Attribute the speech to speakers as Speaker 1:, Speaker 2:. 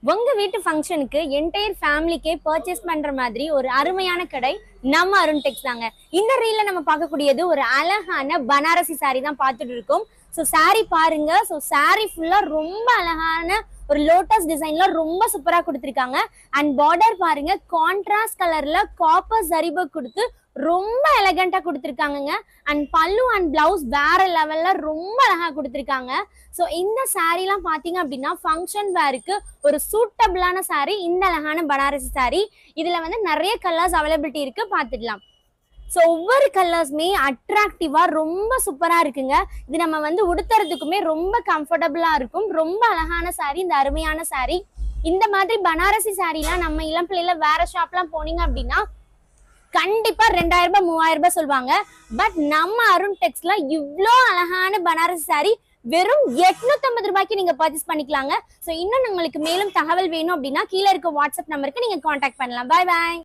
Speaker 1: உங்க வீட்டு ஃபங்க்ஷனுக்கு என்டையர் ஃபேமிலிக்கே பர்ச்சேஸ் பண்ற மாதிரி ஒரு அருமையான கடை நம்ம அருண் டெக்ஸ் தாங்க. இந்த ரீல்ல நம்ம பார்க்கக்கூடியது ஒரு அழகான பனாரசி சாரி தான் பார்த்துட்டு இருக்கோம். ஸோ சாரி பாருங்க. ஸோ சாரி ஃபுல்லா ரொம்ப அழகான ஒரு லோட்டஸ் டிசைன்ல ரொம்ப சூப்பரா கொடுத்துருக்காங்க. அண்ட் பார்டர் பாருங்க, கான்ட்ராஸ்ட் கலர்ல காப்பர் ஜரிபு கொடுத்து ரொம்ப எலகண்டா கொடுத்துருக்காங்க. அண்ட் பல்லு அண்ட் பிளவுஸ் வேற லெவல்ல ரொம்ப அழகா கொடுத்துருக்காங்க. ஸோ இந்த சாரீலாம் பார்த்தீங்க அப்படின்னா ஃபங்க்ஷன் வேருக்கு ஒரு சூட்டபிளான சாரீ. இந்த அழகான பனாரசி சாரீ இதுல வந்து நிறைய கலர்ஸ் அவைலபிலிட்டி இருக்கு, பார்த்துக்கலாம். ஸோ ஒவ்வொரு கலர்ஸுமே அட்ராக்டிவா ரொம்ப சூப்பரா இருக்குங்க. இது நம்ம வந்து உடுத்துறதுக்குமே ரொம்ப கம்ஃபர்டபுளா இருக்கும். ரொம்ப அழகான சாரீ, இந்த அருமையான சாரீ. இந்த மாதிரி பனாரசி சாரீலாம் நம்ம இளம் பிள்ளைல வேற ஷாப்லாம் போனீங்க அப்படின்னா கண்டிப்பா 2000 ரூபாய் 3000 ரூபாய் சொல்லுவாங்க. பட் நம்ம அருண் டெக்ஸ்ல இவ்வளோ அழகான பனாரசி சாரீ வெறும் 850 ரூபாய்க்கு நீங்க பர்ச்சேஸ் பண்ணிக்கலாங்க. ஸோ இன்னும் உங்களுக்கு மேலும் தகவல் வேணும் அப்படின்னா கீழே இருக்க வாட்ஸ்அப் நம்பருக்கு நீங்க கான்டாக்ட் பண்ணலாம். பாய் பாய்.